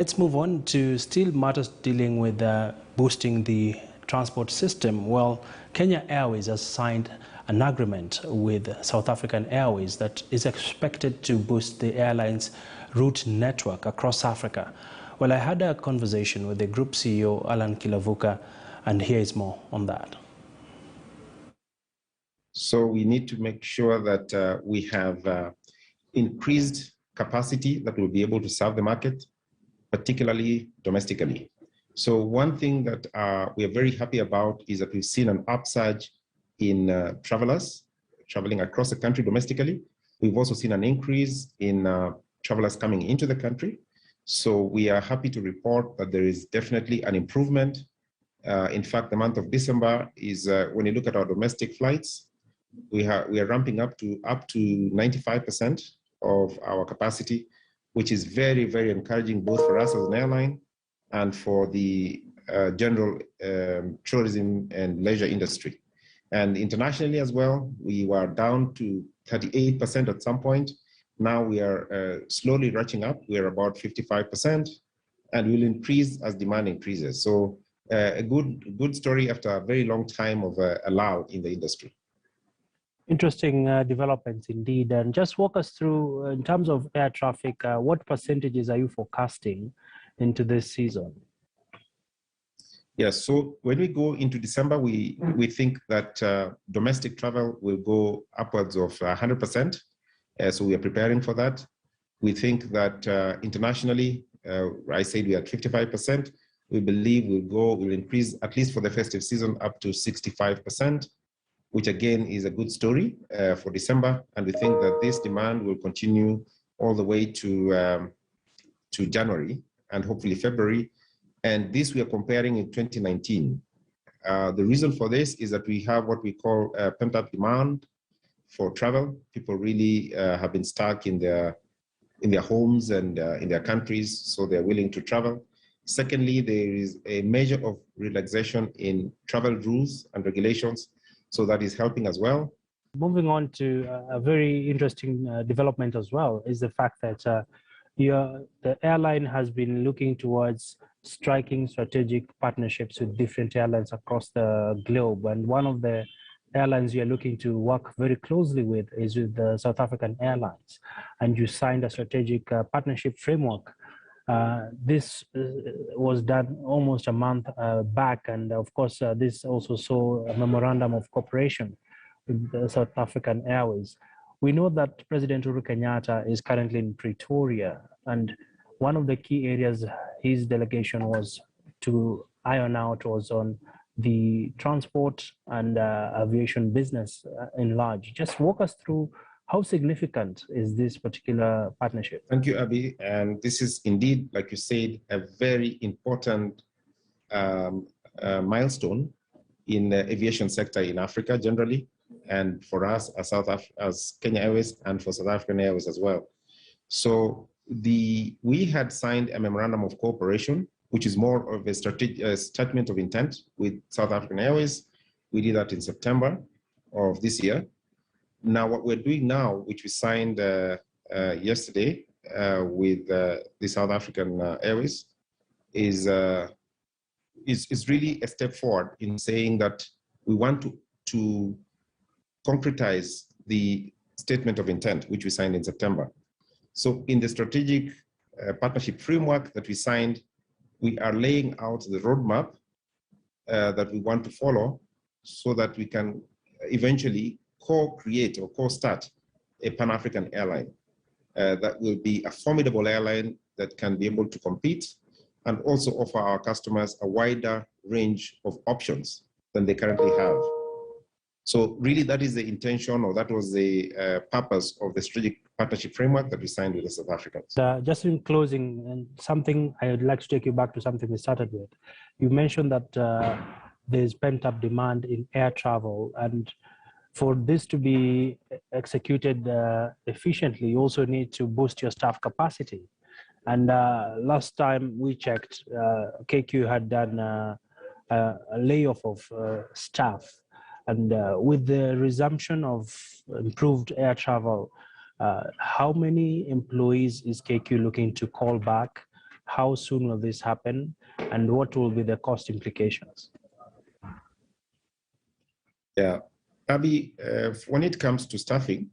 Let's move on to still matters dealing with boosting the transport system. Well, Kenya Airways has signed an agreement with South African Airways that is expected to boost the airline's route network across Africa. Well, I had a conversation with the group CEO, Alan Kilavuka, and here is more on that. So we need to make sure that we have increased capacity that will be able to serve the market, particularly domestically. So one thing that we are very happy about is that we've seen an upsurge in travelers traveling across the country domestically. We've also seen an increase in travelers coming into the country. So we are happy to report that there is definitely an improvement. In fact, the month of December is, when you look at our domestic flights, we are ramping up to 95% of our capacity, which is very, very encouraging both for us as an airline and for the general tourism and leisure industry. And internationally as well, we were down to 38% at some point. Now we are slowly ratcheting up. We are about 55%, and will increase as demand increases. So a good story after a very long time of a lull in the industry. Interesting developments indeed. And just walk us through, in terms of air traffic, what percentages are you forecasting into this season? Yes, so when we go into December, we think that domestic travel will go upwards of 100%. So we are preparing for that. We think that internationally, I said we are at 55%. We believe we'll increase, at least for the festive season, up to 65%. Which again is a good story for December. And we think that this demand will continue all the way to January and hopefully February. And this we are comparing in 2019. The reason for this is that we have what we call pent-up demand for travel. People really have been stuck in their homes and in their countries, so they're willing to travel. Secondly, there is a measure of relaxation in travel rules and regulations. So that is helping as well. Moving on to a very interesting development as well is the fact that the airline has been looking towards striking strategic partnerships with different airlines across the globe. And one of the airlines you're looking to work very closely with is with the South African Airlines. And you signed a strategic partnership framework. This was done almost a month back, and of course this also saw a memorandum of cooperation with the South African Airways. We know that President Uhuru Kenyatta is currently in Pretoria, and one of the key areas his delegation was to iron out was on the transport and aviation business in large. Just walk us through how significant is this particular partnership? Thank you, Abby. And this is indeed, like you said, a very important milestone in the aviation sector in Africa generally, and for us as Kenya Airways and for South African Airways as well. So we had signed a memorandum of cooperation, which is more of a statement of intent with South African Airways. We did that in September of this year. Now, what we're doing now, which we signed yesterday with the South African Airways, is really a step forward in saying that we want to concretize the statement of intent, which we signed in September. So in the strategic partnership framework that we signed, we are laying out the roadmap that we want to follow so that we can eventually co-create or co-start a Pan-African airline that will be a formidable airline that can be able to compete and also offer our customers a wider range of options than they currently have. So really that is the intention, or that was the purpose of the strategic partnership framework that we signed with the South Africans. Just in closing, and something I would like to take you back to something we started with. You mentioned that there's pent-up demand in air travel, and for this to be executed efficiently, you also need to boost your staff capacity. And last time we checked, KQ had done a layoff of staff. And with the resumption of improved air travel, how many employees is KQ looking to call back? How soon will this happen? And what will be the cost implications? Yeah, Abby, when it comes to staffing,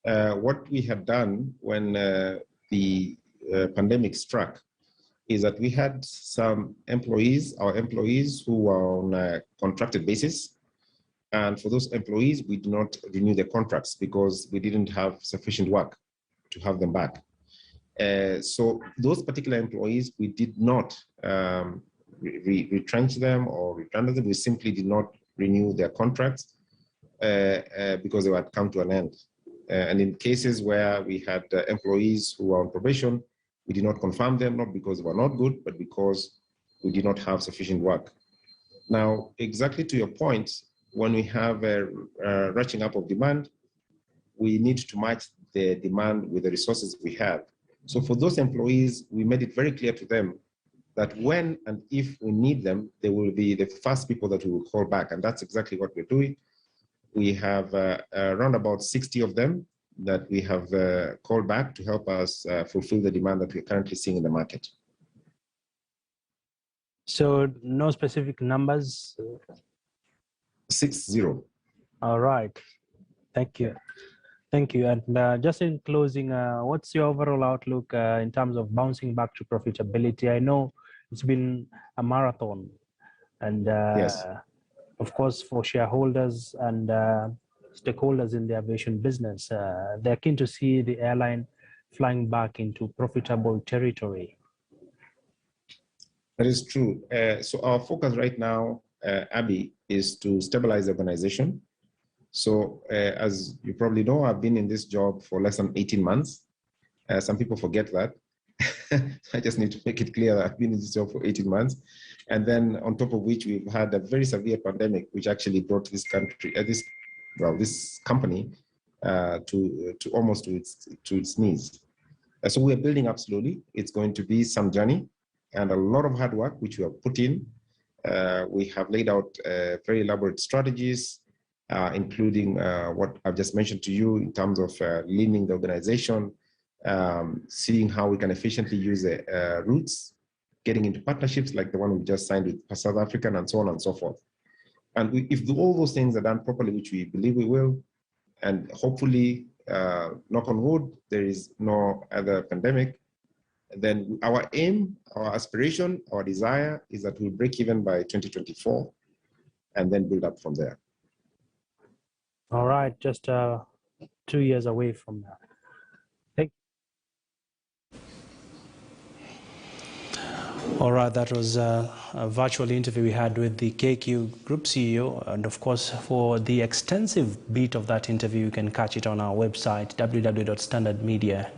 what we had done when the pandemic struck is that we had some employees, our employees who were on a contracted basis. And for those employees, we did not renew their contracts because we didn't have sufficient work to have them back. So those particular employees, we did not retrench them or return them. We simply did not renew their contracts because they had come to an end. And in cases where we had employees who were on probation, we did not confirm them, not because they were not good, but because we did not have sufficient work. Now, exactly to your point, when we have a ratcheting up of demand, we need to match the demand with the resources we have. So for those employees, we made it very clear to them that when and if we need them, they will be the first people that we will call back. And that's exactly what we're doing. We have around about 60 of them that we have called back to help us fulfill the demand that we're currently seeing in the market. So no specific numbers? 60. All right. Thank you. Thank you. And just in closing, what's your overall outlook in terms of bouncing back to profitability? I know it's been a marathon, and Yes. of course, for shareholders and stakeholders in the aviation business, they're keen to see the airline flying back into profitable territory. That is true. So our focus right now, Abby, is to stabilize the organization. So as you probably know, I've been in this job for less than 18 months. Some people forget that. I just need to make it clear that I've been in this job for 18 months. And then on top of which, we've had a very severe pandemic, which actually brought this country, this company to almost to its knees. So we are building up slowly. It's going to be some journey and a lot of hard work, which we have put in. We have laid out very elaborate strategies, including what I've just mentioned to you in terms of leaning the organization, seeing how we can efficiently use the routes, getting into partnerships like the one we just signed with South African, and so on and so forth. And if all those things are done properly, which we believe we will, and hopefully, knock on wood, there is no other pandemic, then our aim, our aspiration, our desire is that we'll break even by 2024 and then build up from there. All right, just 2 years away from that. All right, that was a virtual interview we had with the KQ Group CEO. And of course, for the extensive bit of that interview, you can catch it on our website, www.standardmedia.ca.